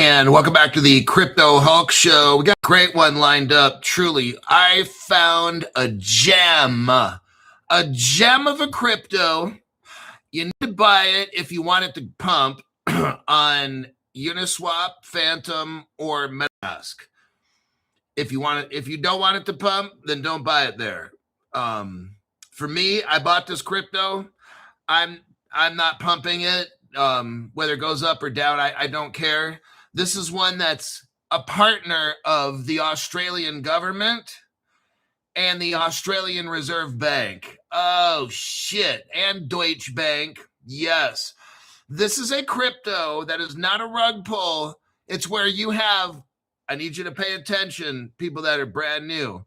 And welcome back to the Crypto Hulk Show. We got a great one lined up. Truly, I found a gem of a crypto. You need to buy it if you want it to pump on Uniswap, Phantom, or MetaMask. If you don't want it to pump, then don't buy it there. For me, I bought this crypto. I'm not pumping it. Whether it goes up or down, I don't care. This is one that's a partner of the Australian government and the Australian Reserve Bank. Oh, shit. And Deutsche Bank. Yes. This is a crypto that is not a rug pull. It's where you have, I need you to pay attention, people that are brand new.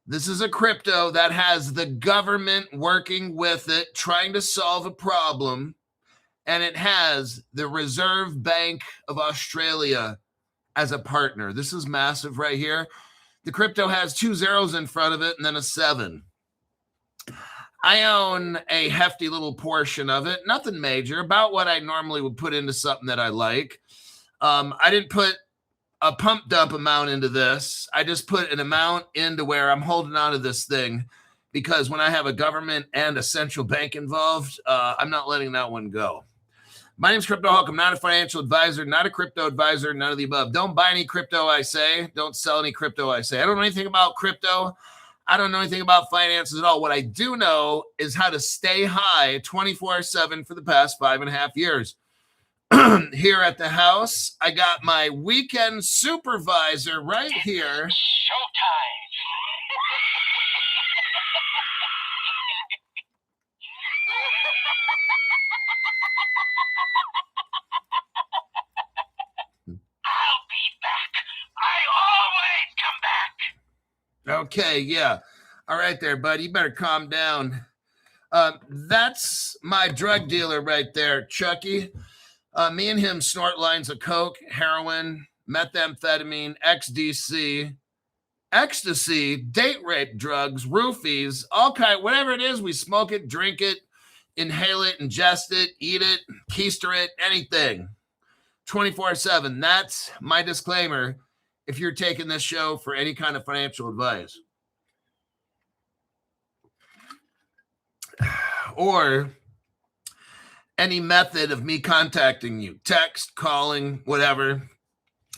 This is a crypto that has the government working with it, trying to solve a problem. And it has the Reserve Bank of Australia as a partner. This is massive right here. The crypto has 2 zeros in front of it and then a 7. I own a hefty little portion of it. Nothing major, about what I normally would put into something that I like. I didn't put a pump dump amount into this. I just put an amount into where I'm holding on to this thing because when I have a government and a central bank involved, I'm not letting that one go. My name is Crypto Hulk. I'm not a financial advisor, not a crypto advisor, none of the above. Don't buy any crypto, I say. Don't sell any crypto, I say. I don't know anything about crypto. I don't know anything about finances at all. What I do know is how to stay high 24/7 for the past 5.5 years. Here at the house, I got my weekend supervisor right here. Showtime. I'll be back. I always come back. Okay, yeah. All right there, buddy. You better calm down. That's my drug dealer right there, Chucky. Me and him snort lines of coke, heroin, methamphetamine, XDC, ecstasy, date rape drugs, roofies, all kind, whatever it is, we smoke it, drink it, inhale it, ingest it, eat it, keister it, anything. 24/7. That's my disclaimer if you're taking this show for any kind of financial advice. Or any method of me contacting you, text, calling, whatever.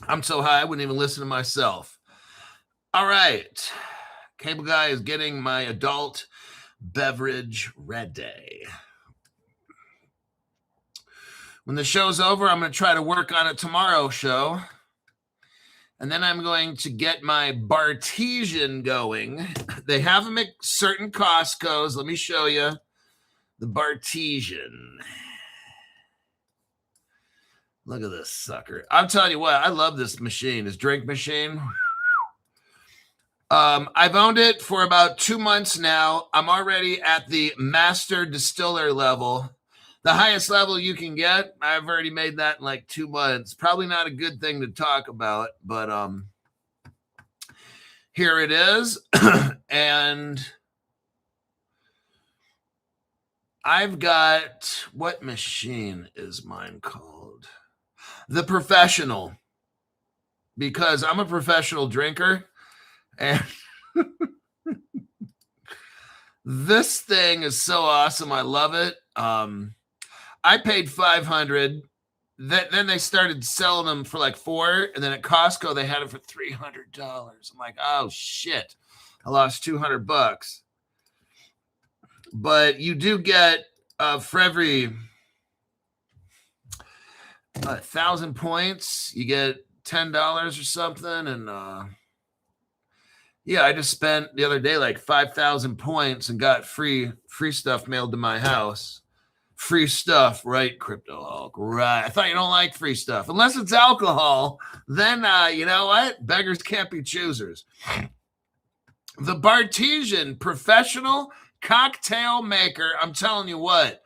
I'm so high, I wouldn't even listen to myself. All right. Cable guy is getting my adult beverage ready. When the show's over, I'm going to try to work on a tomorrow show. And then I'm going to get my Bartesian going. They have them at certain Costco's. Let me show you the Bartesian. Look at this sucker. I'm telling you what, I love this machine, this drink machine. I've owned it for about 2 months now. I'm already at the master distiller level. The highest level you can get. I've already made that in like 2 months. Probably not a good thing to talk about, but here it is. And I've got, what machine is mine called? The Professional, because I'm a professional drinker, and this thing is so awesome. I love it. I paid $500. Then they started selling them for like $4, and then at Costco they had it for $300. I'm like, oh shit, I lost $200. But you do get for every 1,000 points, you get $10 or something. And yeah, I just spent the other day like 5,000 points and got free stuff mailed to my house. Free stuff, right, Crypto Hulk? Right. I thought you don't like free stuff. Unless it's alcohol, then you know what? Beggars can't be choosers. The Bartesian Professional Cocktail Maker. I'm telling you what.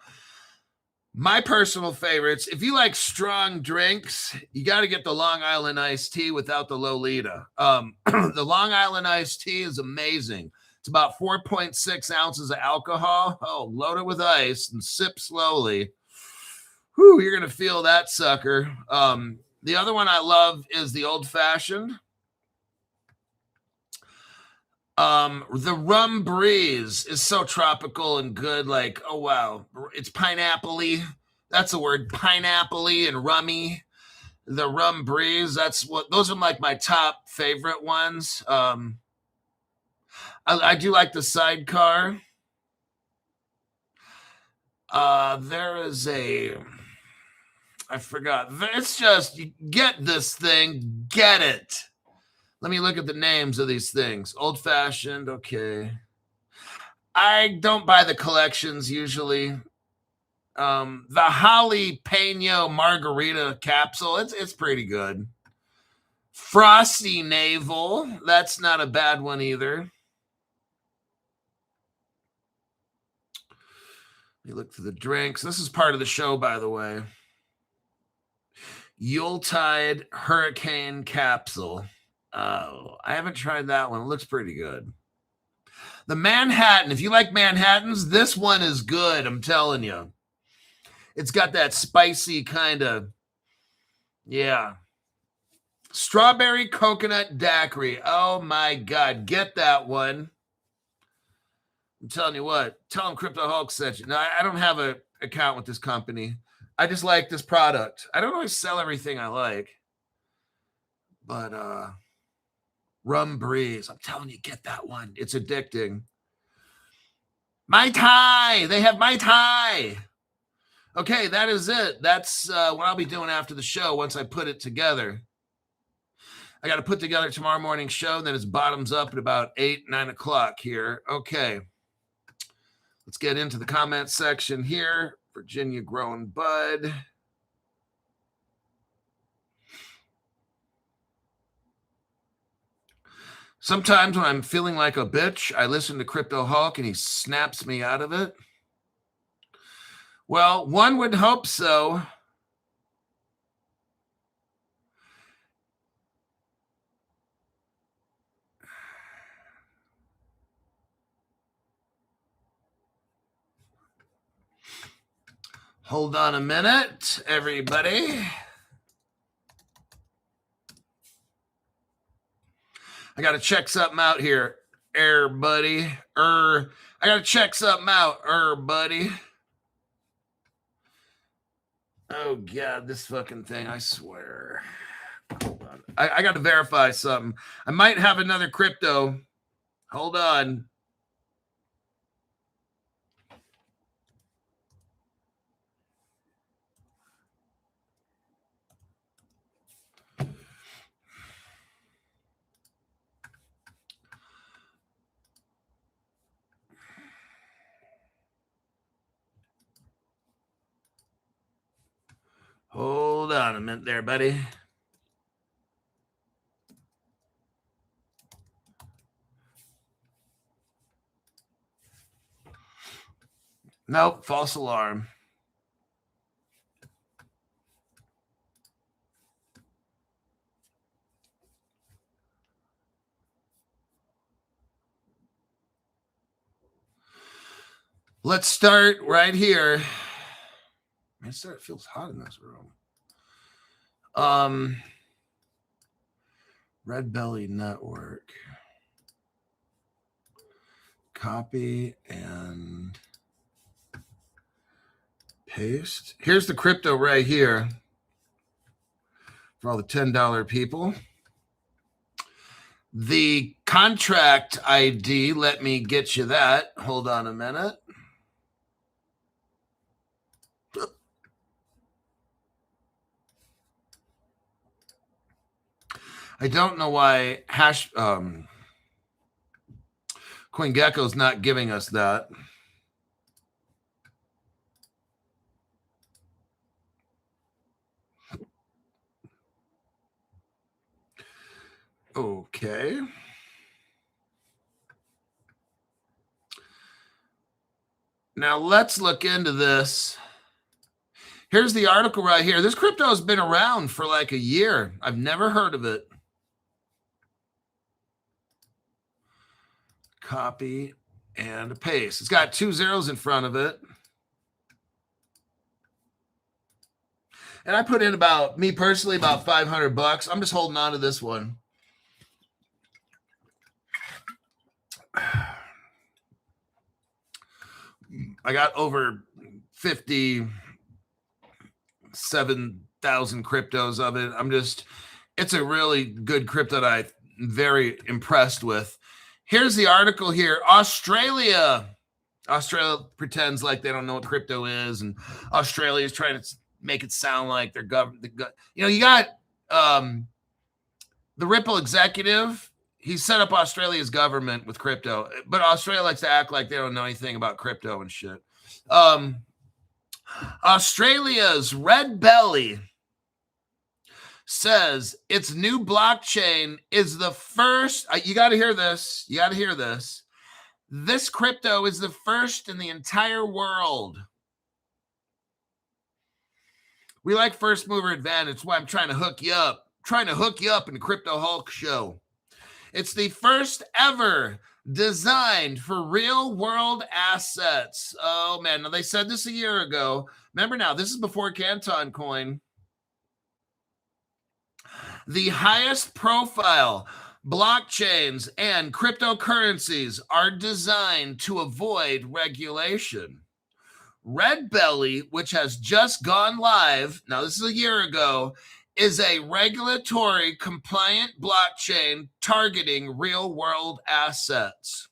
My personal favorites, if you like strong drinks, you got to get the Long Island iced tea without the Lolita. The Long Island iced tea is amazing. It's about 4.6 ounces of alcohol. Oh, load it with ice and sip slowly. Whew, you're going to feel that sucker. The other one I love is the old fashioned. The rum breeze is so tropical and good. Like, oh wow, it's pineapple-y. That's a word, pineapple-y and rummy. The rum breeze. Those are like my top favorite ones. I do like the sidecar. There is I forgot. It's just, you get this thing, get it. Let me look at the names of these things. Old fashioned, okay. I don't buy the collections usually. The Holly Peno Margarita capsule, it's pretty good. Frosty Navel, that's not a bad one either. Let me look for the drinks. This is part of the show, by the way. Yuletide Hurricane Capsule. Oh, I haven't tried that one. It looks pretty good. The Manhattan, if you like Manhattans, this one is good, I'm telling you. It's got that spicy kind of, yeah. Strawberry coconut daiquiri. Oh my God, get that one. I'm telling you what, tell them Crypto Hulk sent you. No, I don't have an account with this company. I just like this product. I don't always sell everything I like. But Rum Breeze, I'm telling you, get that one. It's addicting. Mai Tai. They have Mai Tai. Okay, that is it. That's what I'll be doing after the show once I put it together. I got to put together tomorrow morning's show. Then it's bottoms up at about 8, 9 o'clock here. Okay. Let's get into the comment section here. Virginia Grown Bud. Sometimes when I'm feeling like a bitch, I listen to Crypto Hulk and he snaps me out of it. Well, one would hope so. Hold on a minute, everybody. I got to check something out here, buddy. I got to check something out, buddy. Oh, God, this fucking thing, I swear. Hold on. I got to verify something. I might have another crypto. Hold on. Hold on a minute there, buddy. Nope, false alarm. Let's start right here. Man, it feels hot in this room. Red Belly Network. Copy and paste. Here's the crypto right here for all the $10 people. The contract ID, let me get you that. Hold on a minute. I don't know why CoinGecko's not giving us that. Okay. Now let's look into this. Here's the article right here. This crypto has been around for like a year. I've never heard of it. Copy and paste. It's got 2 zeros in front of it. And I put in about 500 bucks. I'm just holding on to this one. I got over 57,000 cryptos of it. It's a really good crypto that I'm very impressed with. Here's the article here. Australia pretends like they don't know what crypto is, and Australia is trying to make it sound like they're government. You got the Ripple executive. He set up Australia's government with crypto, but Australia likes to act like they don't know anything about crypto and shit. Australia's Red Belly says its new blockchain is the first. You got to hear this. This crypto is the first in the entire world. We like first mover advantage. That's why I'm trying to hook you up. In the Crypto Hulk show. It's the first ever designed for real world assets. Oh man, now they said this a year ago. Remember now, this is before Canton Coin. The highest profile blockchains and cryptocurrencies are designed to avoid regulation. Red Belly, which has just gone live, now this is a year ago, is a regulatory compliant blockchain targeting real world assets.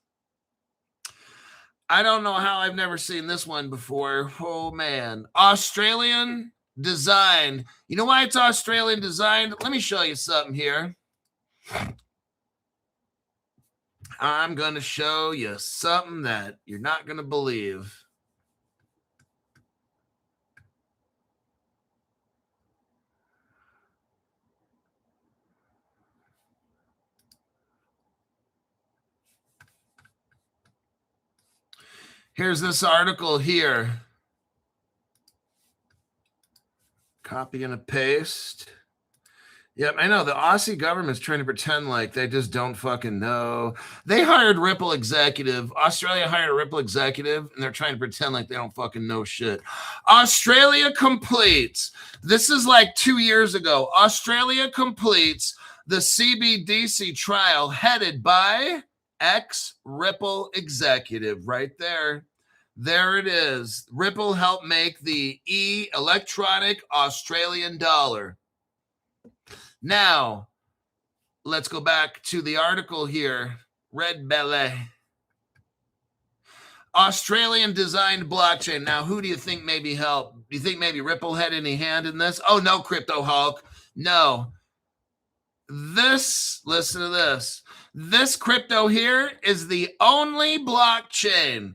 I don't know how I've never seen this one before. Oh man. Australian designed. You know why it's Australian designed? Let me show you something here. I'm going to show you something that you're not going to believe. Here's this article here. Copy and a paste. Yep, I know. The Aussie government's trying to pretend like they just don't fucking know. They hired Ripple executive. Australia hired a Ripple executive, and they're trying to pretend like they don't fucking know shit. Australia completes. This is like 2 years ago. Australia completes the CBDC trial headed by ex-Ripple executive right there. There it is. Ripple helped make the electronic Australian dollar. Now, let's go back to the article here. Red Belly. Australian designed blockchain. Now, who do you think maybe helped? Do you think maybe Ripple had any hand in this? Oh, no, Crypto Hulk. No. Listen to this. This crypto here is the only blockchain.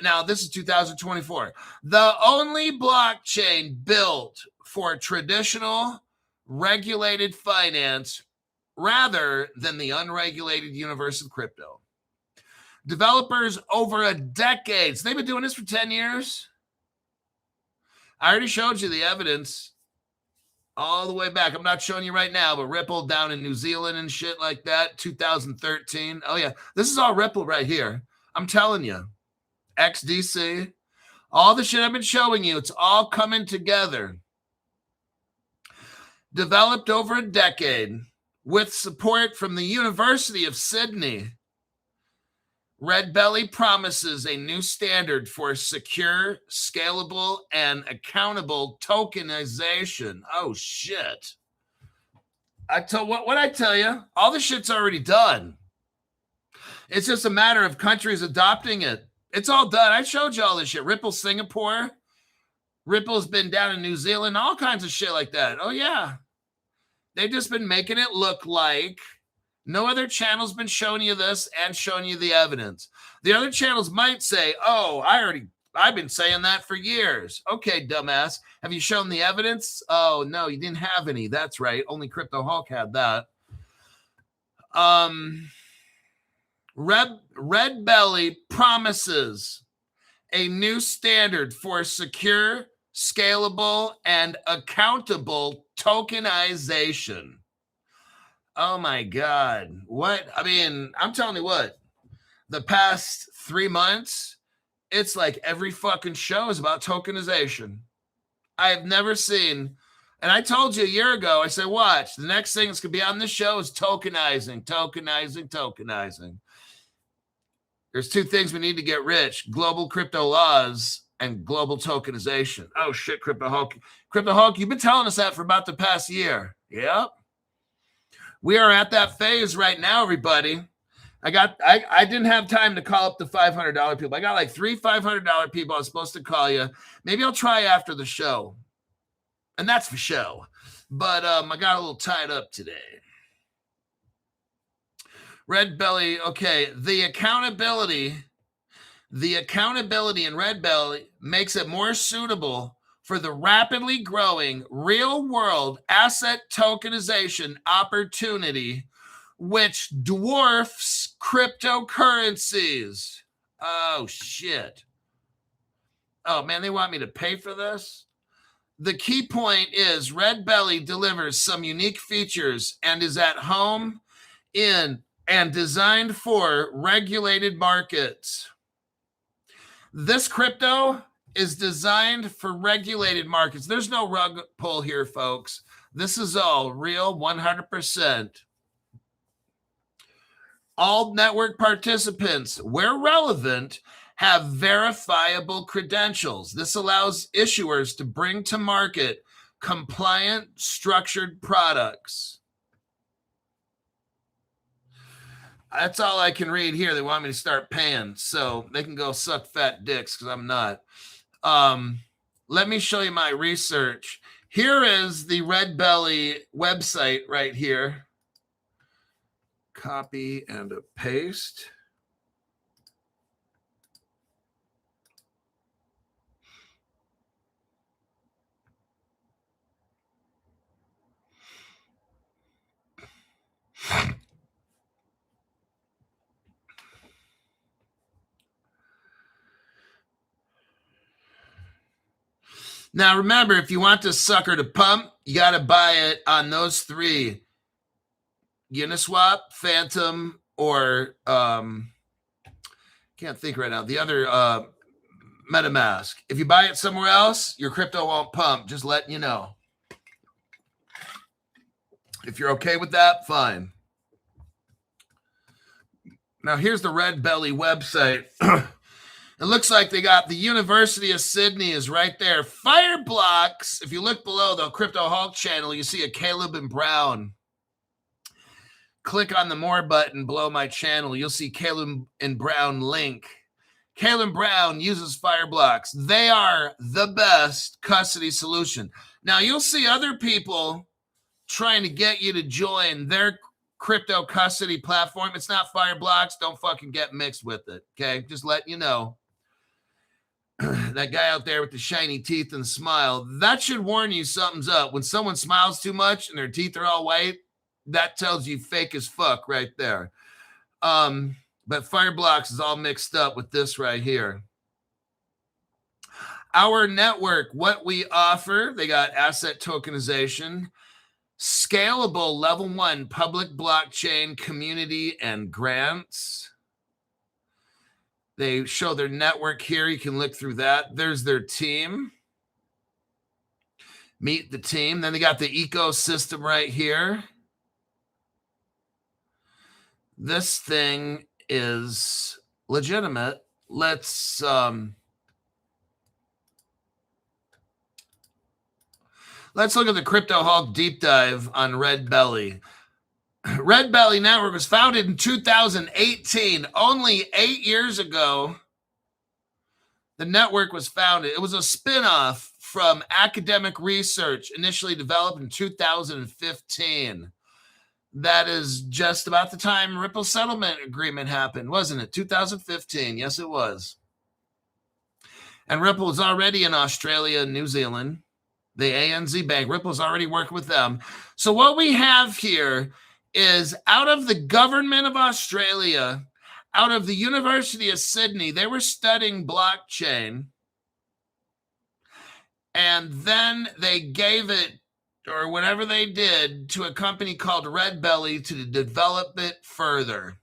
Now, this is 2024. The only blockchain built for traditional regulated finance rather than the unregulated universe of crypto. Developers over a decade. So they've been doing this for 10 years. I already showed you the evidence all the way back. I'm not showing you right now, but Ripple down in New Zealand and shit like that, 2013. Oh, yeah. This is all Ripple right here. I'm telling you. XDC. All the shit I've been showing you, it's all coming together. Developed over a decade with support from the University of Sydney. Red Belly promises a new standard for secure, scalable, and accountable tokenization. Oh, shit. What I tell you, all the shit's already done. It's just a matter of countries adopting it. It's all done. I showed you all this shit. Ripple Singapore. Ripple's been down in New Zealand, all kinds of shit like that. Oh, yeah. They've just been making it look like no other channel's been showing you this and showing you the evidence. The other channels might say, oh, I've been saying that for years. Okay, dumbass. Have you shown the evidence? Oh, no, you didn't have any. That's right. Only Crypto Hulk had that. Red Belly promises a new standard for secure, scalable, and accountable tokenization. Oh my God. What? I mean, I'm telling you what, the past 3 months, it's like every fucking show is about tokenization. I've never seen And I told you a year ago, I said, watch, the next thing that's going to be on this show is tokenizing. There's two things we need to get rich: global crypto laws and global tokenization. Oh, shit, Crypto Hulk. Crypto Hulk, you've been telling us that for about the past year. Yep. We are at that phase right now, everybody. I didn't have time to call up the $500 people. I got like 3 $500 people I was supposed to call you. Maybe I'll try after the show. And that's for show. But I got a little tied up today. Red Belly, okay. The accountability in Red Belly makes it more suitable for the rapidly growing real-world asset tokenization opportunity, which dwarfs cryptocurrencies. Oh, shit. Oh, man, they want me to pay for this? The key point is Red Belly delivers some unique features and is at home in and designed for regulated markets. This crypto is designed for regulated markets. There's no rug pull here, folks. This is all real, 100%. All network participants, where relevant, have verifiable credentials. This allows issuers to bring to market compliant, structured products. That's all I can read here. They want me to start paying, so they can go suck fat dicks because I'm not. Let me show you my research. Here is the Red Belly website right here. Copy and a paste. Now, remember, if you want this sucker to pump, you got to buy it on those three: Uniswap, Phantom, or can't think right now. The other MetaMask. If you buy it somewhere else, your crypto won't pump. Just letting you know. If you're okay with that, fine. Now, here's the Red Belly website. It looks like they got the University of Sydney is right there. Fireblocks. If you look below the Crypto Hulk channel, you see a Caleb and Brown. Click on the more button below my channel. You'll see Caleb and Brown link. Caleb Brown uses Fireblocks. They are the best custody solution. Now, you'll see other people trying to get you to join their crypto custody platform. It's not Fireblocks. Don't fucking get mixed with it. Okay? Just letting you know. That guy out there with the shiny teeth and smile, that should warn you something's up. When someone smiles too much and their teeth are all white, that tells you fake as fuck right there. But Fireblocks is all mixed up with this right here. Our network, what we offer, they got asset tokenization, scalable level 1 public blockchain community and grants. They show their network here. You can look through that. There's their team. Meet the team. Then they got the ecosystem right here. This thing is legitimate. Let's look at the Crypto Hulk deep dive on Red Belly. Red Belly Network was founded in 2018. Only 8 years ago, the network was founded. It was a spinoff from academic research, initially developed in 2015. That is just about the time Ripple settlement agreement happened, wasn't it? 2015. Yes, it was. And Ripple was already in Australia and New Zealand. The ANZ Bank, Ripple's already working with them. So what we have here is out of the government of Australia, out of the University of Sydney, they were studying blockchain. And then they gave it, or whatever they did, to a company called Red Belly to develop it further.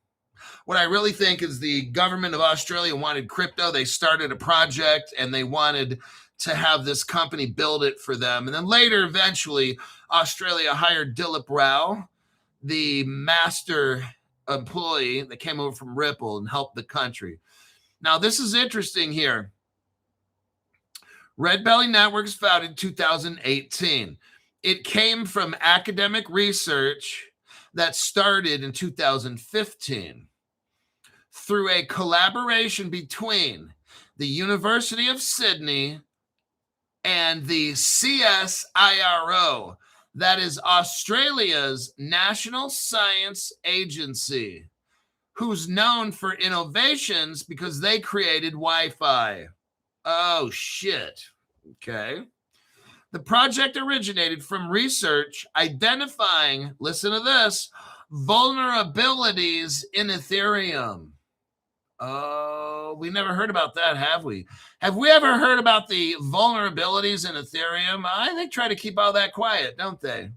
What I really think is the government of Australia wanted crypto. They started a project and they wanted to have this company build it for them. And then later, eventually, Australia hired Dilip Rao, the master employee that came over from Ripple and helped the country. Now, this is interesting here. Red Belly Networks founded in 2018. It came from academic research that started in 2015 through a collaboration between the University of Sydney and the CSIRO, that is Australia's National Science Agency, who's known for innovations because they created Wi-Fi. Oh, shit. Okay. The project originated from research identifying, listen to this, vulnerabilities in Ethereum. Oh, we never heard about that, have we? Have we ever heard about the vulnerabilities in Ethereum? I think try to keep all that quiet, don't they?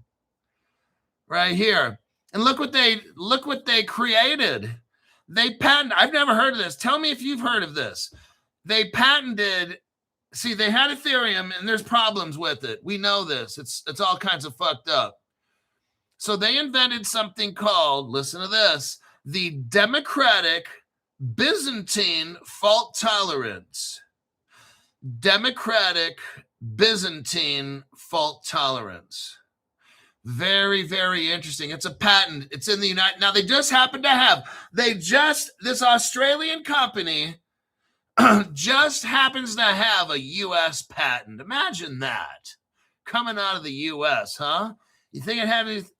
Right here. And look what they created. They patented, I've never heard of this. Tell me if you've heard of this. They patented, see, they had Ethereum and there's problems with it. We know this. It's all kinds of fucked up. So they invented something called, listen to this, the democratic Byzantine fault tolerance. Democratic Byzantine fault tolerance. Very, very interesting. It's a patent. It's in the United. Now they just happen to have, this Australian company just happens to have a U.S. patent. Imagine that coming out of the U.S., huh? You think it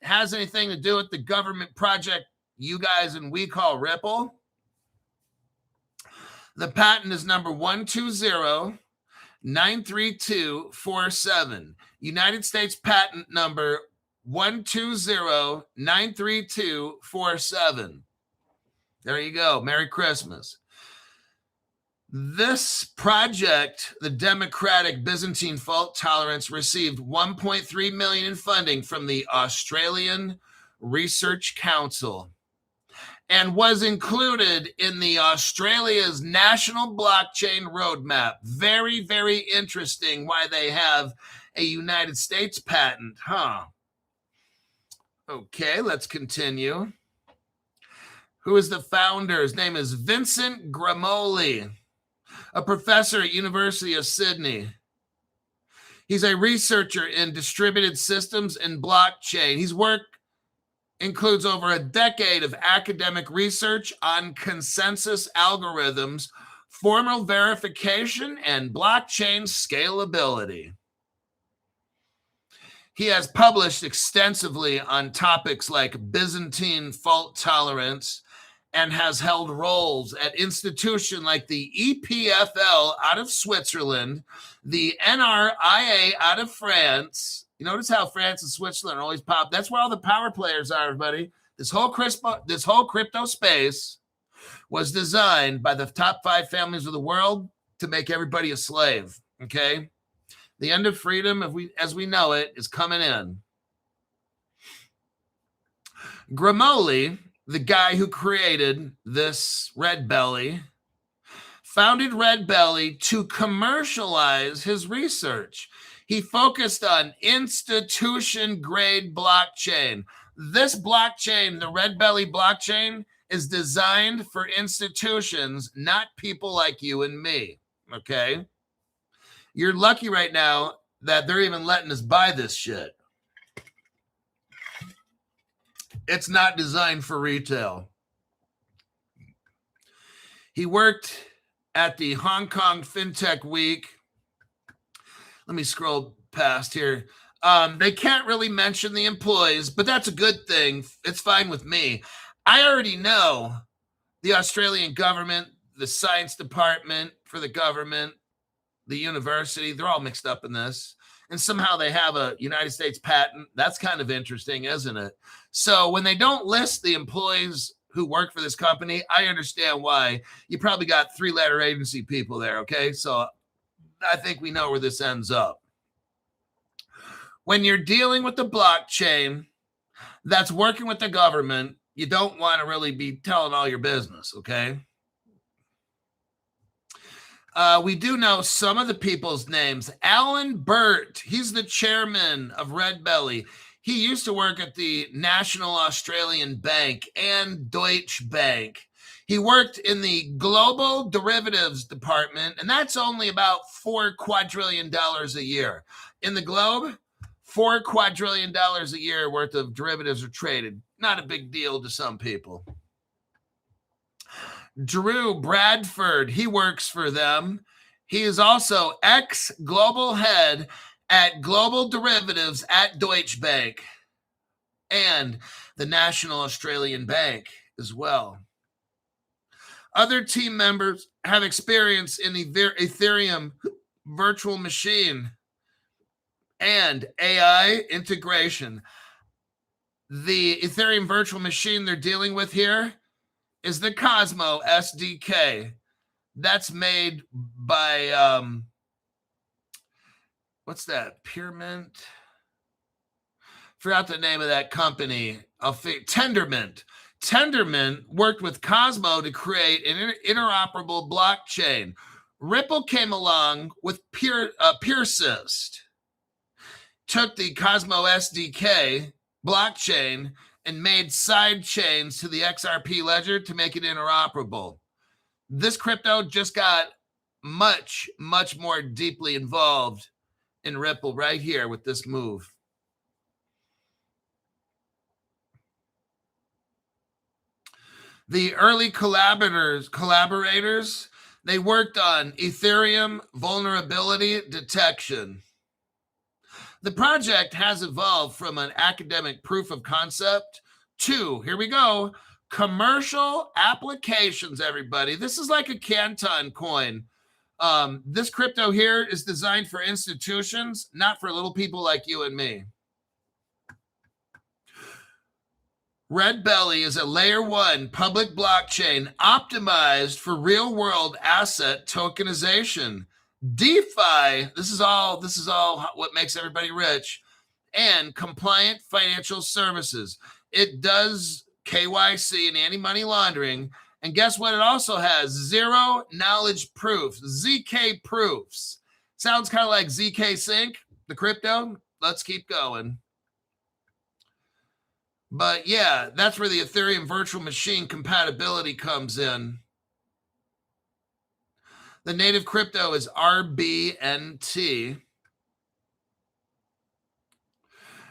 has anything to do with the government project you guys and we call Ripple? The patent is number 120-93247. United States patent number 120-93247. There you go. Merry Christmas. This project, the Democratic Byzantine Fault Tolerance, received $1.3 million in funding from the Australian Research Council and was included in the Australia's National Blockchain Roadmap. Very, very interesting why they have a United States patent, huh? Okay, let's continue. Who is the founder? His name is Vincent Gramoli, a professor at University of Sydney. He's a researcher in distributed systems and blockchain. His work includes over a decade of academic research on consensus algorithms, formal verification, and blockchain scalability. He has published extensively on topics like Byzantine fault tolerance and has held roles at institutions like the EPFL out of Switzerland, the NRIA out of France. You notice how France and Switzerland always pop. That's where all the power players are, everybody. This whole crypto space was designed by the top 5 families of the world to make everybody a slave, okay? The end of freedom, as we know it, is coming in. Gramoli, the guy who created this Red Belly, founded Red Belly to commercialize his research. He focused on institution-grade blockchain. This blockchain, the Red Belly blockchain, is designed for institutions, not people like you and me, okay? You're lucky right now that they're even letting us buy this shit. It's not designed for retail. He worked at the Hong Kong FinTech Week. Let me scroll past here. They can't really mention the employees, but that's a good thing. It's fine with me. I already know the Australian government, the science department for the government, the university, they're all mixed up in this. And somehow they have a United States patent. That's kind of interesting, isn't it? So when they don't list the employees who work for this company, I understand why. You probably got 3-letter agency people there, okay? So I think we know where this ends up. When you're dealing with the blockchain that's working with the government, you don't want to really be telling all your business, okay? We do know some of the people's names. Alan Burt, he's the chairman of Red Belly. He used to work at the National Australian Bank and Deutsche Bank. He worked in the global derivatives department, and that's only about $4 quadrillion a year. In the globe, $4 quadrillion a year worth of derivatives are traded. Not a big deal to some people. Drew Bradford, he works for them. He is also ex-global head at Global Derivatives at Deutsche Bank and the National Australian Bank as well. Other team members have experience in the Ethereum virtual machine and AI integration. The Ethereum virtual machine they're dealing with here is the Cosmo SDK. That's made by, what's that? Peermint? Forgot the name of that company. Tendermint. Tendermint worked with Cosmo to create an interoperable blockchain. Ripple came along with Persist, took the Cosmo SDK blockchain and made side chains to the XRP ledger to make it interoperable. This crypto just got much, much more deeply involved in Ripple right here with this move. The early collaborators, they worked on Ethereum vulnerability detection. The project has evolved from an academic proof of concept to, here we go, commercial applications, everybody. This is like a Canton coin. This crypto here is designed for institutions, not for little people like you and me. Red Belly is a layer 1 public blockchain optimized for real-world asset tokenization. DeFi, this is all what makes everybody rich, and compliant financial services. It does KYC and anti-money laundering, and guess what? It also has zero knowledge proof, ZK proofs. Sounds kind of like ZK Sync, the crypto. Let's keep going. But yeah, that's where the Ethereum virtual machine compatibility comes in. The native crypto is RBNT.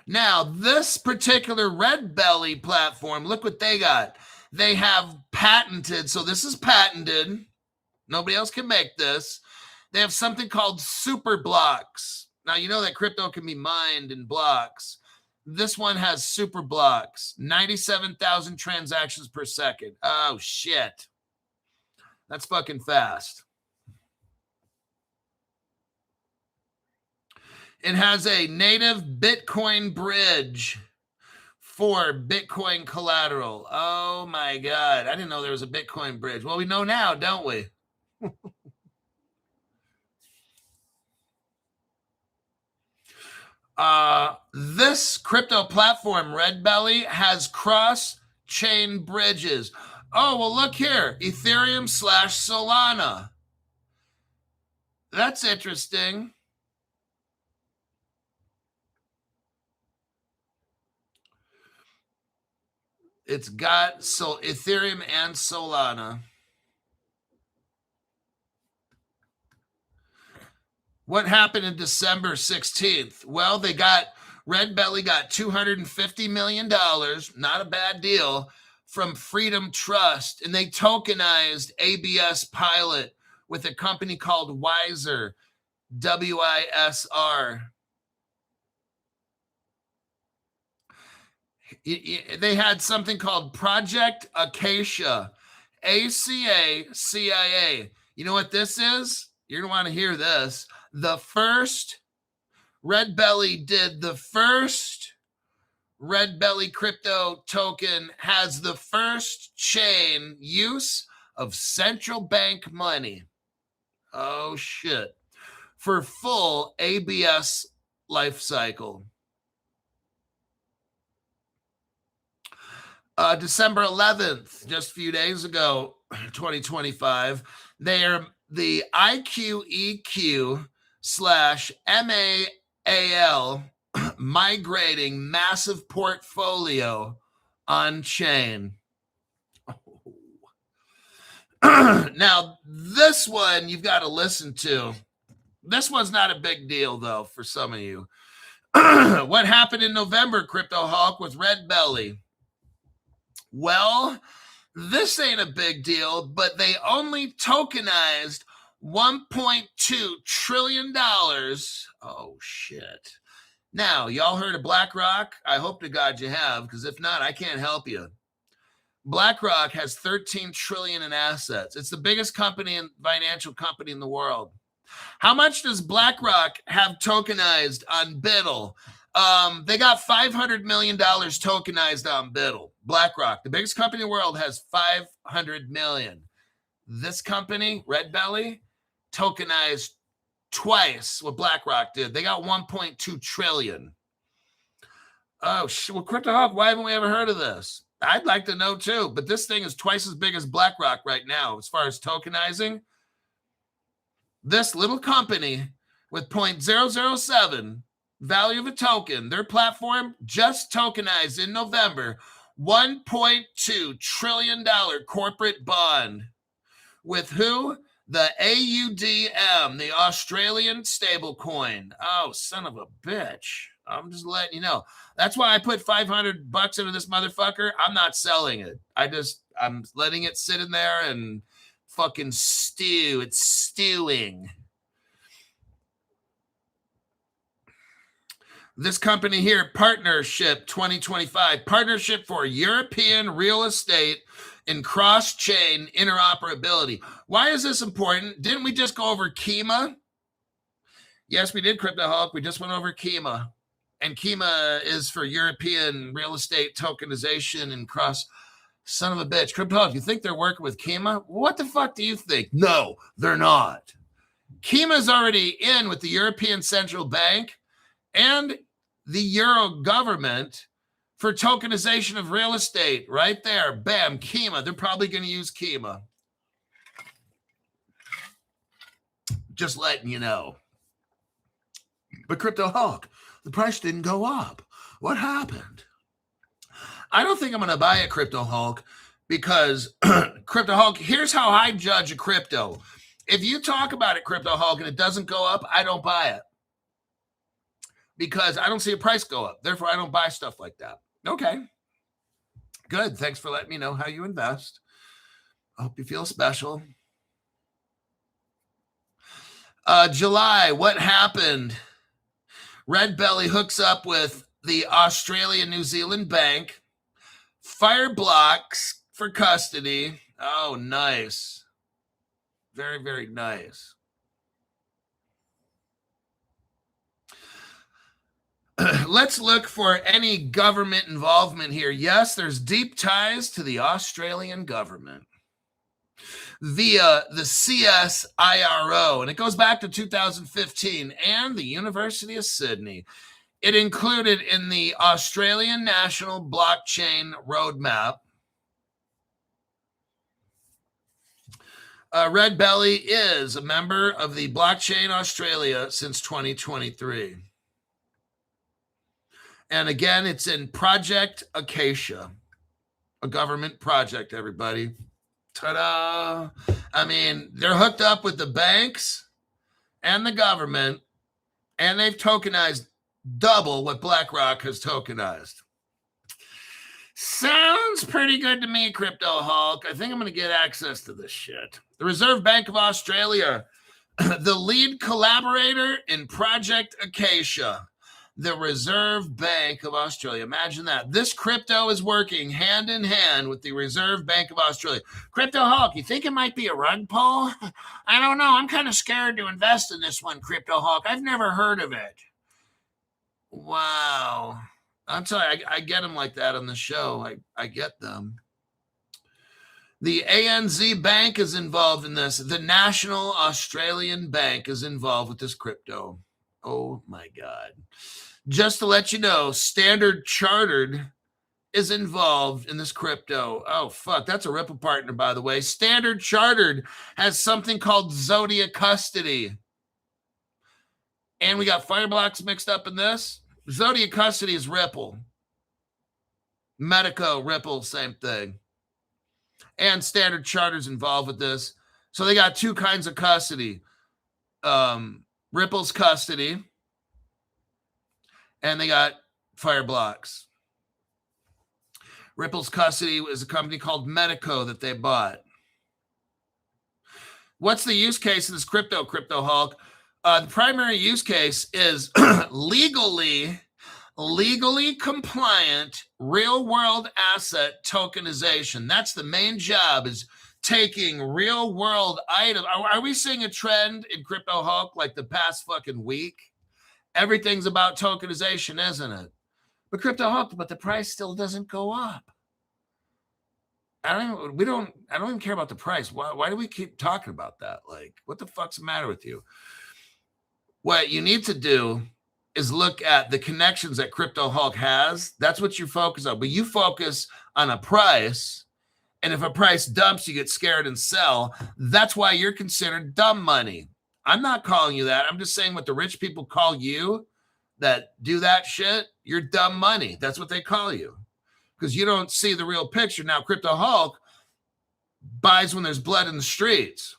Now, this particular Red Belly platform, look what they got. They have patented, so this is patented. Nobody else can make this. They have something called super blocks. Now, you know that crypto can be mined in blocks. This one has super blocks, 97,000 transactions per second. Oh, shit. That's fucking fast. It has a native Bitcoin bridge for Bitcoin collateral. Oh, my God. I didn't know there was a Bitcoin bridge. Well, we know now, don't we? This crypto platform, Red Belly, has cross-chain bridges. Oh, well, look here. Ethereum / Solana. That's interesting. It's got Ethereum and Solana. What happened in December 16th? Well, Red Belly got $250 million, not a bad deal, from Freedom Trust, and they tokenized ABS Pilot with a company called Wiser, WISR. They had something called Project Acacia, ACACIA. You know what this is? You're going to want to hear this. Red Belly did the first Red Belly crypto token, has the first chain use of central bank money. Oh, shit. For full ABS life cycle. December 11th, just a few days ago, 2025, they are the IQEQ/MAAL migrating massive portfolio on chain. Now, this one you've got to listen to. This one's not a big deal, though, for some of you. What happened in November, Crypto Hawk, with Red Belly? Well, this ain't a big deal, but they only tokenized $1.2 trillion. Oh, shit. Now, y'all heard of BlackRock? I hope to God you have, because if not, I can't help you. BlackRock has 13 trillion in assets. It's the biggest company and financial company in the world. How much does BlackRock have tokenized on BIDL? They got $500 million tokenized on BIDL. BlackRock, the biggest company in the world, has 500 million. This company, Red Belly, tokenized twice what BlackRock did. They got 1.2 trillion. Oh, well, Crypto Hawk, why haven't we ever heard of this? I'd like to know too, but this thing is twice as big as BlackRock right now as far as tokenizing. This little company with 0.007 value of a token, their platform just tokenized in November $1.2 trillion corporate bond. With who? The AUDM, the Australian stablecoin. Oh, son of a bitch. I'm just letting you know. That's why I put $500 into this motherfucker. I'm not selling it. I'm letting it sit in there and fucking stew. It's stewing. This company here, Partnership 2025, Partnership for European Real Estate and Cross-Chain Interoperability. Why is this important? Didn't we just go over KEMA? Yes, we did, Crypto Hawk. We just went over KEMA. And KEMA is for European real estate tokenization and cross. Son of a bitch. Crypto Hawk, you think they're working with KEMA? What the fuck do you think? No, they're not. KEMA's already in with the European Central Bank and the Euro government for tokenization of real estate. Right there. Bam, KEMA. They're probably going to use KEMA. Just letting you know. But Crypto Hawk, the price didn't go up. What happened? I don't think I'm going to buy a Crypto Hawk because Crypto Hawk, here's how I judge a crypto. If you talk about it, Crypto Hawk, and it doesn't go up, I don't buy it. Because I don't see a price go up. Therefore, I don't buy stuff like that. Okay. Good. Thanks for letting me know how you invest. I hope you feel special. July, what happened? Red Belly hooks up with the Australia-New Zealand Bank. Fire blocks for custody. Oh, nice. Very, very nice. Let's look for any government involvement here. Yes, there's deep ties to the Australian government via the CSIRO, and it goes back to 2015, and the University of Sydney. It included in the Australian National Blockchain Roadmap. Red Belly is a member of the Blockchain Australia since 2023. And again, it's in Project Acacia, a government project, everybody. Ta-da! I mean, they're hooked up with the banks and the government, and they've tokenized double what BlackRock has tokenized. Sounds pretty good to me, Crypto Hawk. I think I'm going to get access to this shit. The Reserve Bank of Australia, the lead collaborator in Project Acacia. The Reserve Bank of Australia. Imagine that. This crypto is working hand in hand with the Reserve Bank of Australia. Crypto Hawk, you think it might be a rug pull? I don't know. I'm kind of scared to invest in this one, Crypto Hawk. I've never heard of it. Wow. I'm telling you, I get them like that on the show. I get them. The ANZ Bank is involved in this. The National Australian Bank is involved with this crypto. Oh, my God. Just to let you know, Standard Chartered is involved in this crypto. Oh, fuck. That's a Ripple partner, by the way. Standard Chartered has something called Zodiac Custody. And we got Fireblocks mixed up in this. Zodiac Custody is Ripple. Medico, Ripple, same thing. And Standard Charter's involved with this. So they got two kinds of custody. Ripple's custody. And they got Fireblocks. Ripple's custody is a company called Medico that they bought. What's the use case of this Crypto Hulk? The primary use case is legally compliant real-world asset tokenization. That's the main job, is taking real-world items. Are we seeing a trend in Crypto Hulk like the past fucking week? Everything's about tokenization, isn't it? But Crypto Hulk, but the price still doesn't go up. I don't even care about the price. Why do we keep talking about that? Like, what the fuck's the matter with you? What you need to do is look at the connections that Crypto Hulk has. That's what you focus on. But you focus on a price, and if a price dumps, you get scared and sell. That's why you're considered dumb money. I'm not calling you that. I'm just saying what the rich people call you that do that shit. You're dumb money. That's what they call you, because you don't see the real picture. Now, Crypto Hulk buys when there's blood in the streets,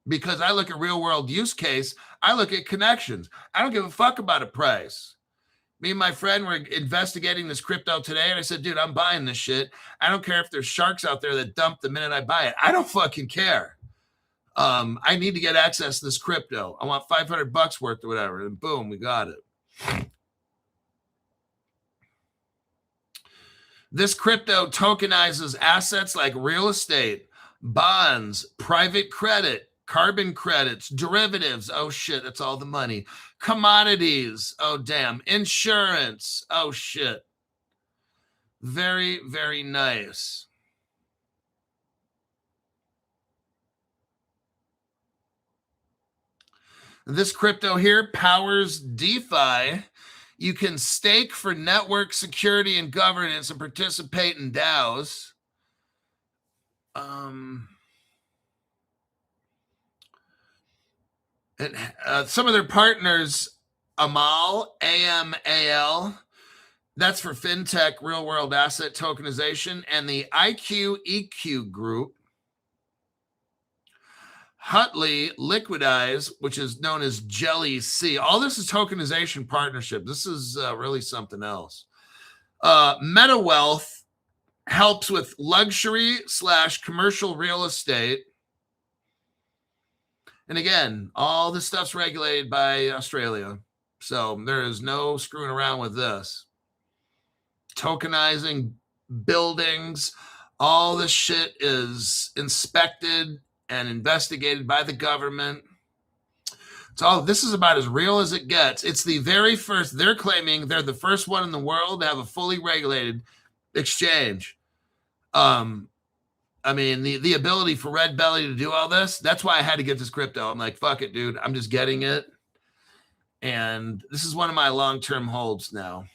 because I look at real world use case. I look at connections. I don't give a fuck about a price. Me and my friend were investigating this crypto today, and I said, dude, I'm buying this shit. I don't care if there's sharks out there that dump the minute I buy it. I don't fucking care. I need to get access to this crypto. I want $500 worth or whatever. And boom, we got it. This crypto tokenizes assets like real estate, bonds, private credit, carbon credits, derivatives. Oh shit, that's all the money. Commodities. Oh damn. Insurance. Oh shit. Very, very nice. This crypto here powers DeFi. You can stake for network security and governance and participate in DAOs. Some of their partners, AMAL, AMAL, that's for FinTech, real world asset tokenization, and the IQ-EQ group. Hutley, Liquidize, which is known as Jelly C. All this is tokenization partnership. This is really something else. Meta Wealth helps with luxury/commercial real estate. And again, all this stuff's regulated by Australia. So there is no screwing around with this. Tokenizing buildings, all this shit is inspected and investigated by the government. So this is about as real as it gets. It's the very first, they're claiming they're the first one in the world to have a fully regulated exchange. I mean, the ability for Red Belly to do all this, that's why I had to get this crypto. I'm like, fuck it, dude. I'm just getting it. And this is one of my long-term holds now.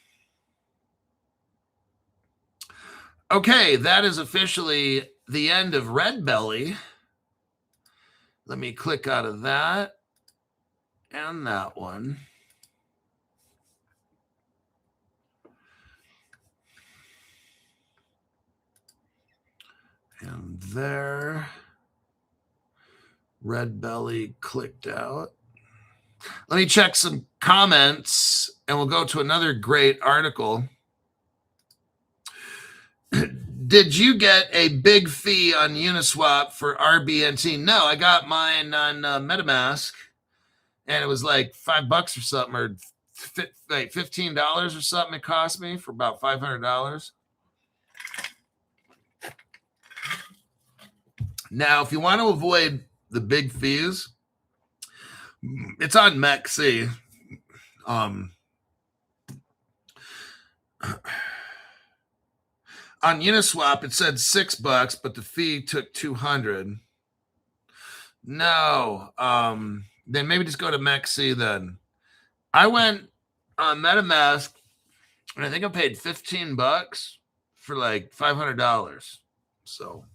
Okay, that is officially the end of Red Belly. Let me click out of that and that one. And there, Red Belly clicked out. Let me check some comments and we'll go to another great article. Did you get a big fee on Uniswap for RBNT? No, I got mine on MetaMask, and it was like $5 or something, or like $15 or something. It cost me for about $500. Now, if you want to avoid the big fees, it's on MEXC. On Uniswap, it said $6, but the fee took $200. No, then maybe just go to MEXC then. I went on MetaMask. And I think I paid $15 for like $500. So,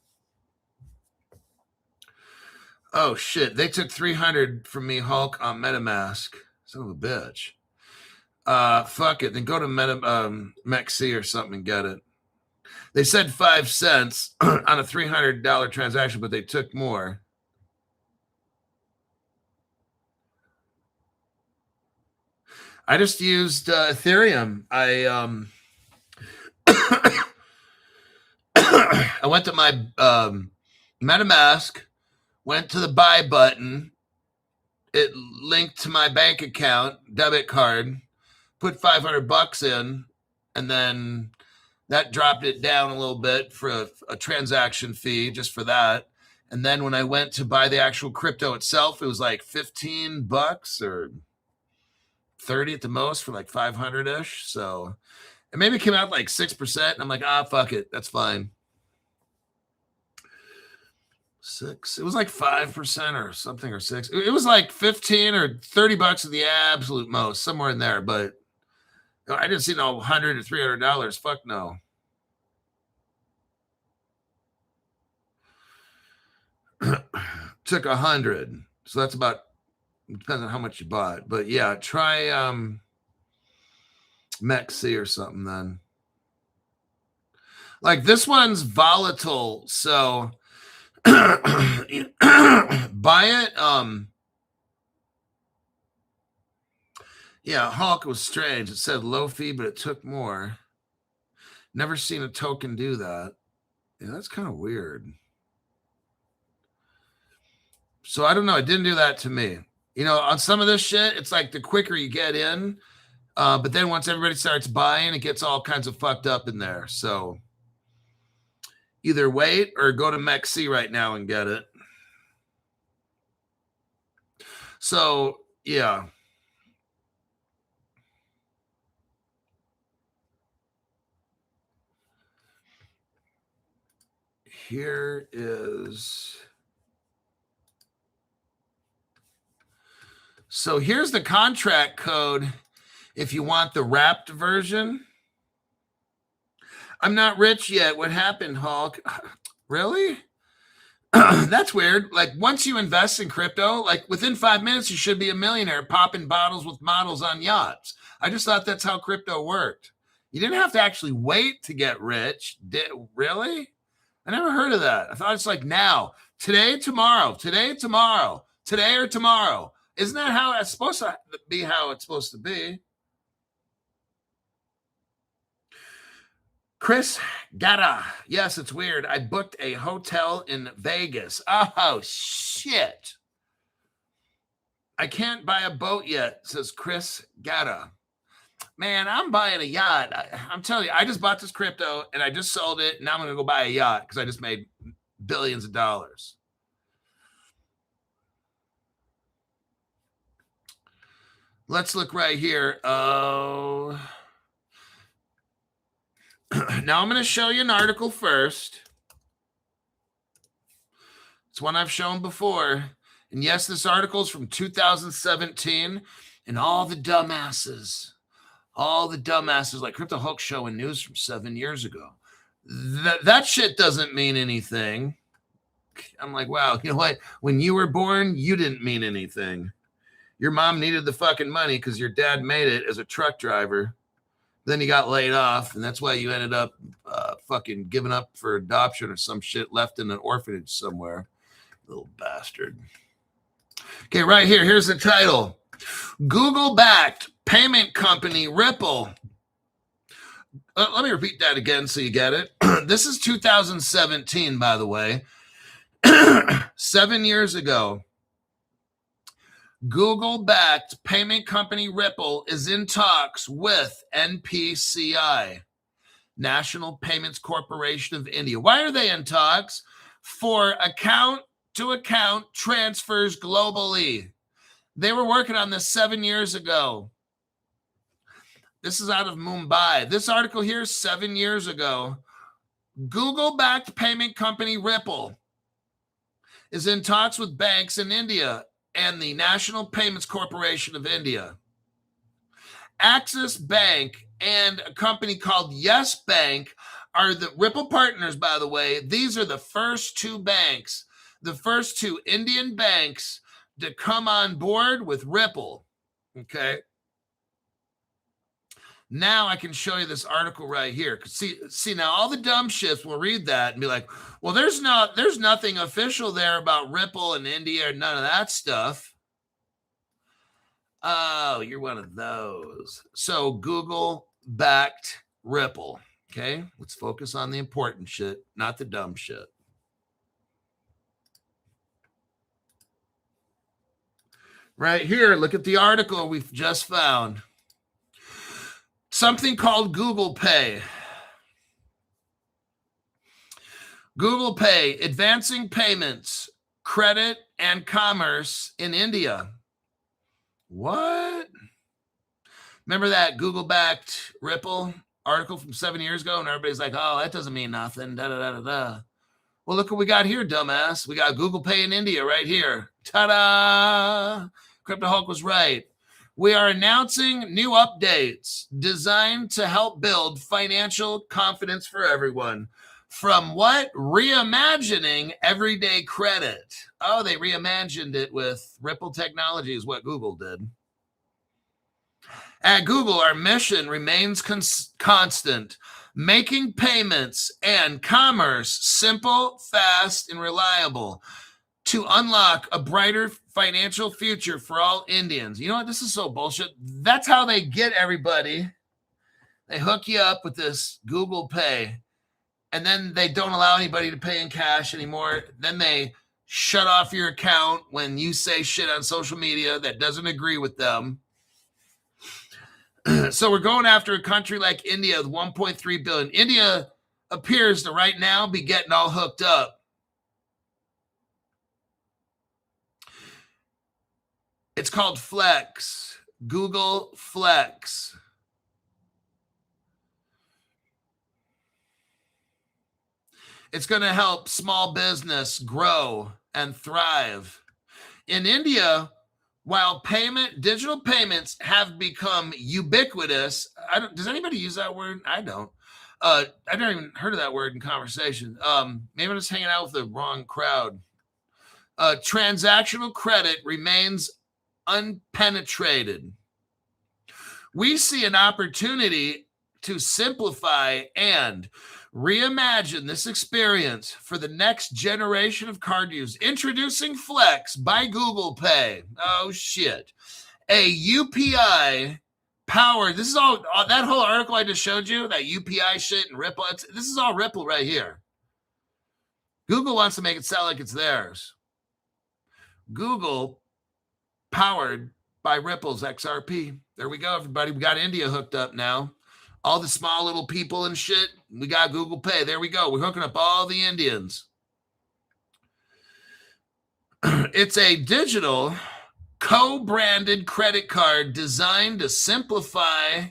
oh shit, they took 300 from me, Hulk, on MetaMask. Son of a bitch. Fuck it. Then go to MEXC or something and get it. They said 5 cents on a $300 transaction, but they took more. I just used Ethereum. I I went to my MetaMask, went to the buy button. It linked to my bank account, debit card, put $500 in, and then that dropped it down a little bit for a transaction fee just for that. And then when I went to buy the actual crypto itself, it was like $15 or 30 at the most for like 500-ish. So it maybe came out like 6%. And I'm like, fuck it. That's fine. 6. It was like 5% or something, or 6. It was like 15 or $30 at the absolute most, somewhere in there. But I didn't see no $100 or $300. Fuck no. Took 100. So that's about, depends on how much you bought. But yeah, try MEXC or something then. Like this one's volatile, so buy it. Yeah, Hulk was strange. It said low fee, but it took more. Never seen a token do that. Yeah, that's kind of weird. So I don't know. It didn't do that to me. You know, on some of this shit, it's like the quicker you get in, but then once everybody starts buying, it gets all kinds of fucked up in there. So either wait or go to MEXC right now and get it. So, yeah. Here is... So here's the contract code if you want the wrapped version. I'm not rich yet. What happened, Hulk? Really? That's weird. Like once you invest in crypto, like within 5 minutes, you should be a millionaire popping bottles with models on yachts. I just thought that's how crypto worked. You didn't have to actually wait to get rich. Really? I never heard of that. I thought it's like now, today, tomorrow, today, tomorrow, today or tomorrow. Isn't that how it's supposed to be, how it's supposed to be? Chris Gatta. Yes, it's weird. I booked a hotel in Vegas. Oh, shit. I can't buy a boat yet, says Chris Gatta. Man, I'm buying a yacht. I'm telling you, I just bought this crypto and I just sold it. Now I'm going to go buy a yacht because I just made billions of dollars. Let's look right here. Oh. Now I'm going to show you an article first. It's one I've shown before. And yes, this article is from 2017. And all the dumbasses like Crypto Hulk showing news from 7 years ago. That shit doesn't mean anything. I'm like, wow, you know what? When you were born, you didn't mean anything. Your mom needed the fucking money because your dad made it as a truck driver. Then you got laid off, and that's why you ended up fucking giving up for adoption or some shit, left in an orphanage somewhere. Little bastard. Okay, right here. Here's the title. Google-backed payment company Ripple. Let me repeat that again so you get it. This is 2017, by the way. 7 years ago. Google-backed payment company Ripple is in talks with NPCI, National Payments Corporation of India. Why are they in talks? For account-to-account transfers globally. They were working on this 7 years ago. This is out of Mumbai. This article here, 7 years ago. Google-backed payment company Ripple is in talks with banks in India and the National Payments Corporation of India. Axis Bank and a company called Yes Bank are the Ripple partners, by the way. These are the first two banks, the first two Indian banks to come on board with Ripple. Okay. Now I can show you this article right here. See now all the dumb shits will read that and be like, well, there's nothing official there about Ripple and India or none of that stuff. Oh, you're one of those. So Google backed Ripple. Okay, let's focus on the important shit, not the dumb shit. Right here, look at the article we've just found. Something called Google Pay. Google Pay, advancing payments, credit, and commerce in India. What? Remember that Google-backed Ripple article from 7 years ago? And everybody's like, oh, that doesn't mean nothing. Da-da-da-da-da. Well, look what we got here, dumbass. We got Google Pay in India right here. Ta-da! Crypto Hulk was right. We are announcing new updates designed to help build financial confidence for everyone. From what? Reimagining everyday credit. Oh, they reimagined it with Ripple technology is what Google did. At Google, our mission remains constant, making payments and commerce simple, fast, and reliable to unlock a brighter financial future for all Indians. You know what? This is so bullshit. That's how they get everybody. They hook you up with this Google Pay, and then they don't allow anybody to pay in cash anymore. Then they shut off your account when you say shit on social media that doesn't agree with them. So we're going after a country like India with 1.3 billion. India appears to right now be getting all hooked up. It's called Flex, Google Flex. It's going to help small business grow and thrive. In India, while digital payments have become ubiquitous, does anybody use that word? I don't. I never even heard of that word in conversation. Maybe I'm just hanging out with the wrong crowd. Transactional credit remains unpenetrated. We see an opportunity to simplify and reimagine this experience for the next generation of card users. Introducing Flex by Google Pay. Oh, shit. A UPI powered, this is all, that whole article I just showed you, that UPI shit and Ripple, this is all Ripple right here. Google wants to make it sound like it's theirs. Google powered by Ripple's XRP. There we go, everybody. We got India hooked up now. All the small little people and shit, we got Google Pay. There we go. We're hooking up all the Indians. It's a digital co-branded credit card designed to simplify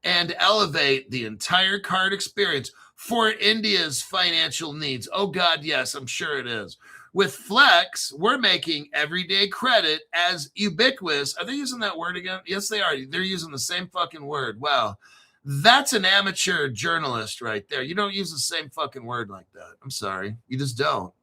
and elevate the entire card experience for India's financial needs. Oh, God, yes, I'm sure it is. With Flex, we're making everyday credit as ubiquitous. Are they using that word again? Yes, they are. They're using the same fucking word. Wow. That's an amateur journalist right there. You don't use the same fucking word like that. I'm sorry. You just don't.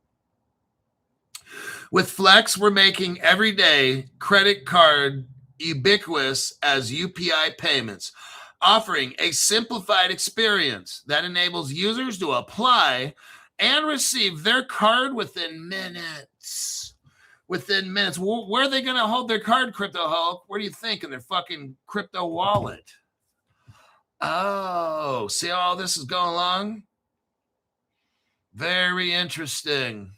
With Flex, we're making everyday credit card ubiquitous as UPI payments, offering a simplified experience that enables users to apply and receive their card within minutes. Within minutes. Where are they going to hold their card, Crypto Hulk? Where do you think? In their fucking crypto wallet. Oh, see how all this is going along? Very interesting.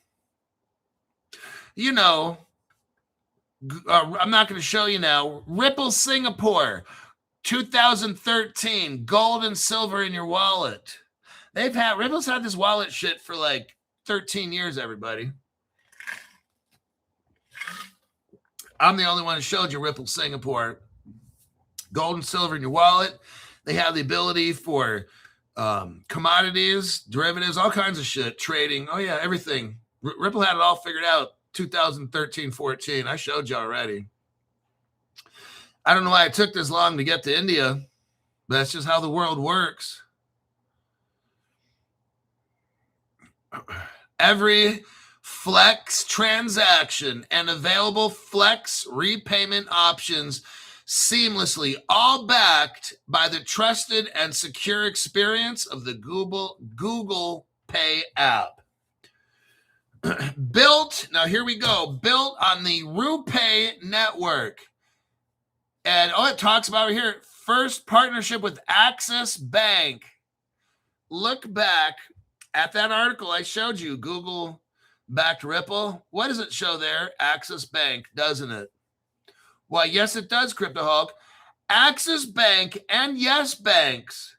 You know, I'm not going to show you now. Ripple Singapore, 2013, gold and silver in your wallet. Ripple's had this wallet shit for like 13 years, everybody. I'm the only one who showed you Ripple Singapore. Gold and silver in your wallet. They have the ability for commodities, derivatives, all kinds of shit, trading. Oh, yeah, everything. Ripple had it all figured out 2013, 14. I showed you already. I don't know why it took this long to get to India, but that's just how the world works. Every Flex transaction and available Flex repayment options seamlessly, all backed by the trusted and secure experience of the Google Pay app. Built, now here we go, built on the RuPay network. And it talks about here, first partnership with Axis Bank. Look back at that article I showed you, Google backed Ripple. What does it show there? Axis Bank, doesn't it? Why, yes, it does, Crypto Hulk. Axis Bank and Yes Banks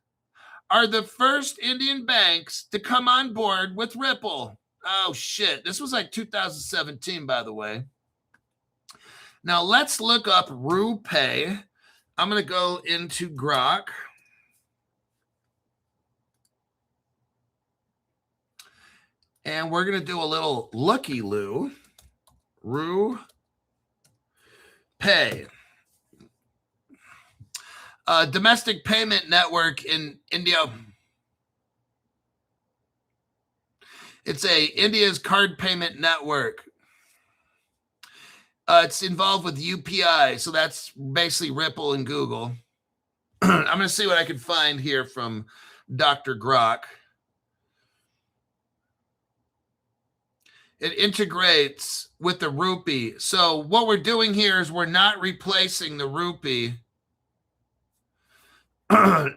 are the first Indian banks to come on board with Ripple. Oh, shit. This was like 2017, by the way. Now, let's look up RuPay. I'm going to go into Grok. And we're going to do a little looky-loo. RuPay. Domestic payment network in India. It's India's card payment network. It's involved with UPI, so that's basically Ripple and Google. I'm going to see what I can find here from Dr. Grok. It integrates with the rupee. So what we're doing here is we're not replacing the rupee.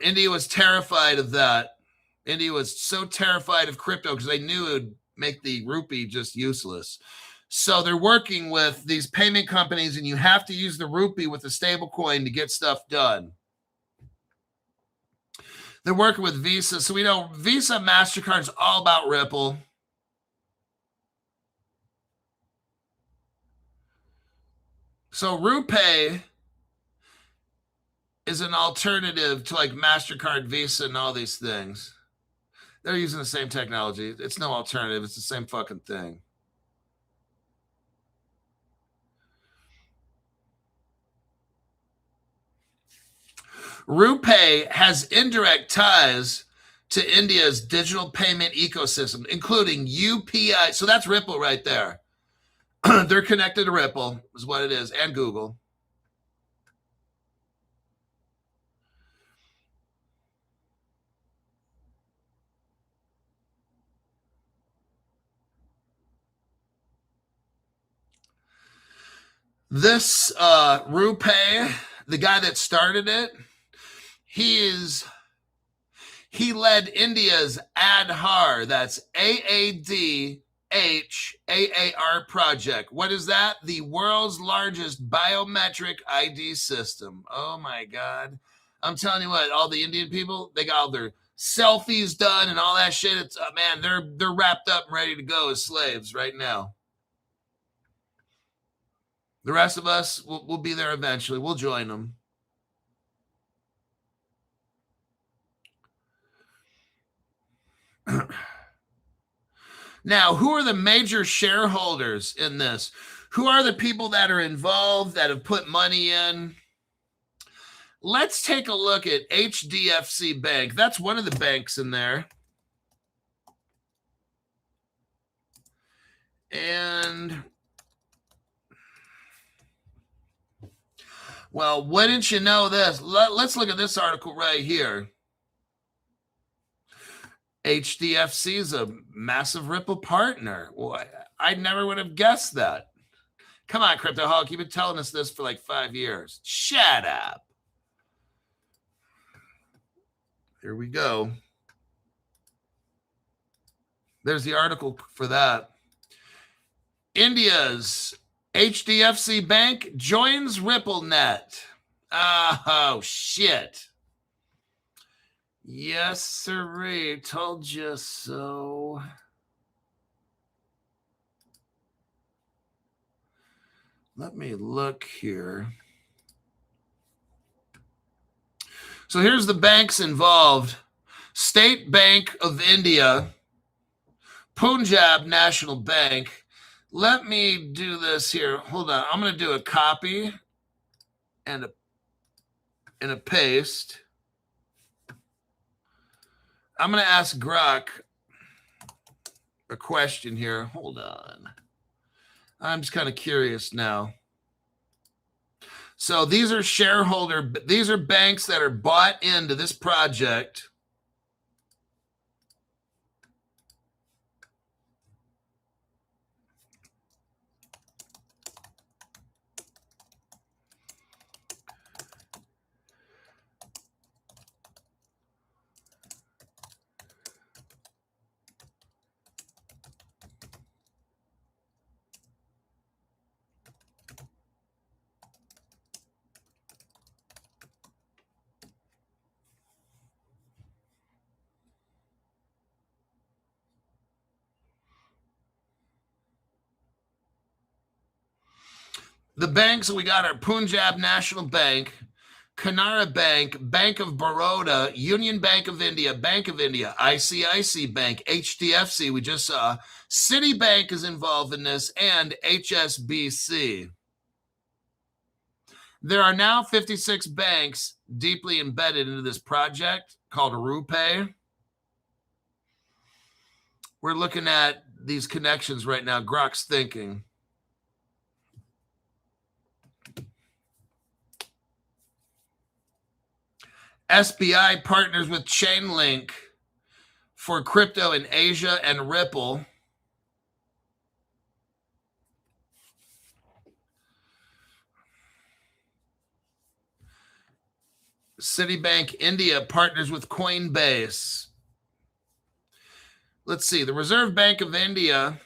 India was terrified of that. India was so terrified of crypto because they knew it would make the rupee just useless. So they're working with these payment companies, and you have to use the rupee with the stable coin to get stuff done. They're working with Visa. So we know Visa, MasterCard is all about Ripple. So RuPay is an alternative to like MasterCard, Visa, and all these things. They're using the same technology. It's no alternative. It's the same fucking thing. RuPay has indirect ties to India's digital payment ecosystem, including UPI. So that's Ripple right there. They're connected to Ripple, is what it is, and Google. This RuPay, the guy that started it, he led India's ADHAR, that's AADHAAR project. What is that? The world's largest biometric ID system. Oh my God. I'm telling you what, all the Indian people, they got all their selfies done and all that shit. It's man, they're wrapped up and ready to go as slaves right now. The rest of us, we'll be there eventually. We'll join them. Now, who are the major shareholders in this? Who are the people that are involved, that have put money in? Let's take a look at HDFC Bank. That's one of the banks in there. And, well, wouldn't you know this? Let's look at this article right here. HDFC is a massive Ripple partner. Well, I never would have guessed that. Come on, Crypto Hulk. You've been telling us this for like 5 years. Shut up. Here we go. There's the article for that. India's HDFC Bank joins RippleNet. Oh, shit. Yes, sirree. Told you so. Let me look here. So here's the banks involved. State Bank of India, Punjab National Bank. Let me do this here. Hold on. I'm going to do a copy and a and a paste. I'm going to ask Grok a question here. Hold on. I'm just kind of curious now. So these are banks that are bought into this project. The banks we got are Punjab National Bank, Canara Bank, Bank of Baroda, Union Bank of India, ICICI Bank, HDFC, we just saw. Citibank is involved in this, and HSBC. There are now 56 banks deeply embedded into this project called RuPay. We're looking at these connections right now. Grok's thinking. SBI partners with Chainlink for crypto in Asia and Ripple. Citibank India partners with Coinbase. Let's see. The Reserve Bank of India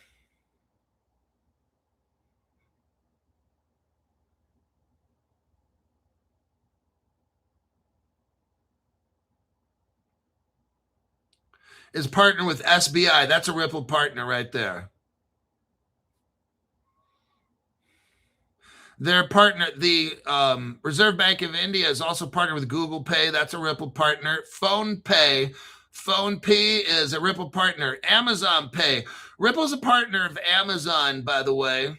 is partnered with SBI. That's a Ripple partner right there. Their partner, the Reserve Bank of India, is also partnered with Google Pay. That's a Ripple partner. PhonePe is a Ripple partner. Amazon Pay. Ripple's a partner of Amazon, by the way.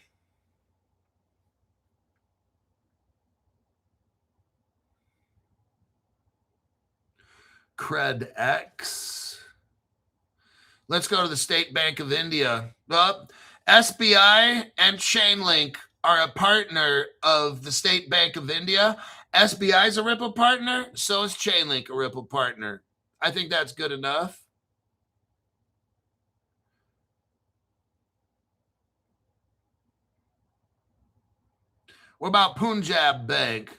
CredX. Let's go to the State Bank of India. Well, SBI and Chainlink are a partner of the State Bank of India. SBI is a Ripple partner, so is Chainlink a Ripple partner. I think that's good enough. What about Punjab Bank?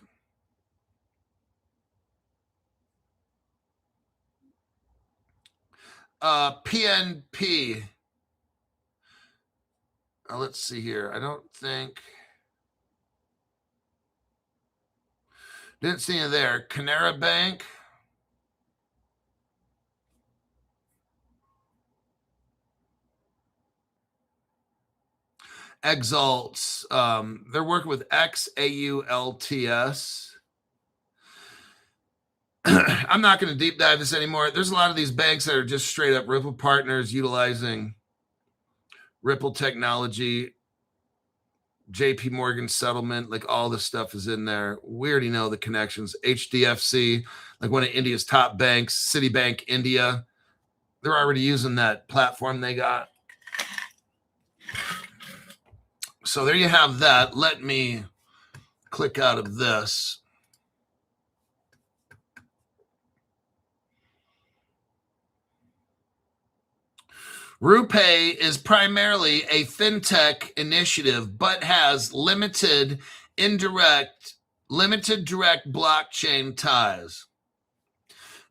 PNP. Let's see here. I don't think. Didn't see it there. Canara Bank. Exalts. They're working with XAULTS. I'm not going to deep dive this anymore. There's a lot of these banks that are just straight up Ripple partners utilizing Ripple technology, JP Morgan settlement, like all this stuff is in there. We already know the connections. HDFC, like one of India's top banks, Citibank India, they're already using that platform they got. So there you have that. Let me click out of this. RuPay is primarily a fintech initiative, but has limited direct blockchain ties.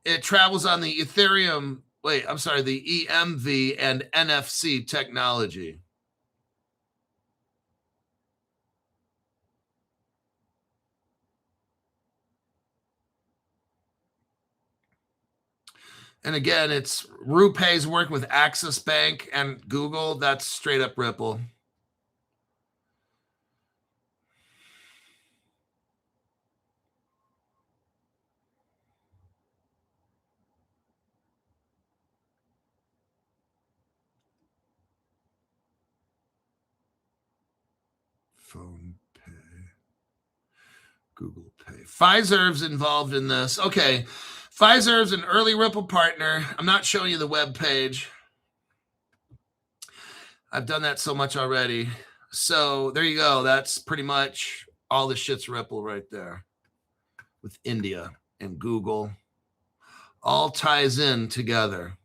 It travels on the the EMV and NFC technology. And again, it's RuPay's working with Axis Bank and Google. That's straight up Ripple. PhonePe. Google Pay. Fiserv's involved in this. Okay. Fiserv's an early Ripple partner. I'm not showing you the web page. I've done that so much already. So there you go. That's pretty much all the shit's Ripple right there with India and Google. All ties in together.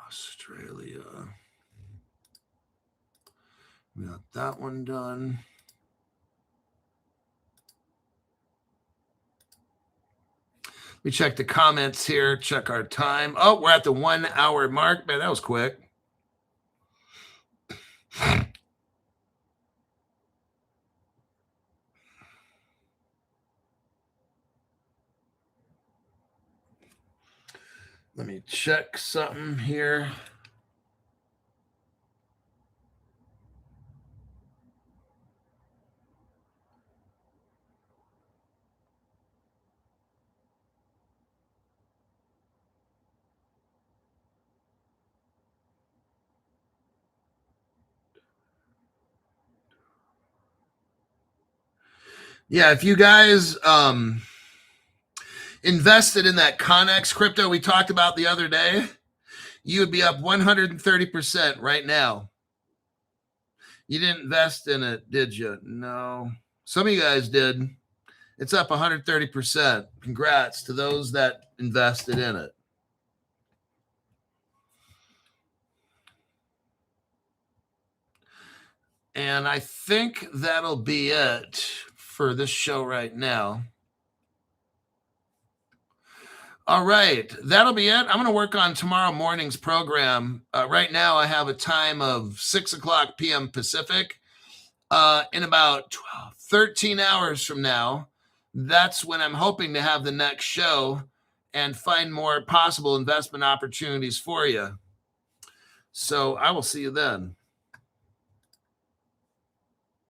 Australia. We got that one done. Let me check the comments here, check our time. Oh, we're at the 1 hour mark. Man, that was quick. Let me check something here. Yeah, if you guys invested in that Connex crypto we talked about the other day, you would be up 130% right now. You didn't invest in it, did you? No. Some of you guys did. It's up 130%. Congrats to those that invested in it. And I think that'll be it for this show right now. All right, that'll be it. I'm going to work on tomorrow morning's program. Right now, I have a time of 6 o'clock p.m. Pacific. In about 13 hours from now, that's when I'm hoping to have the next show and find more possible investment opportunities for you. So I will see you then.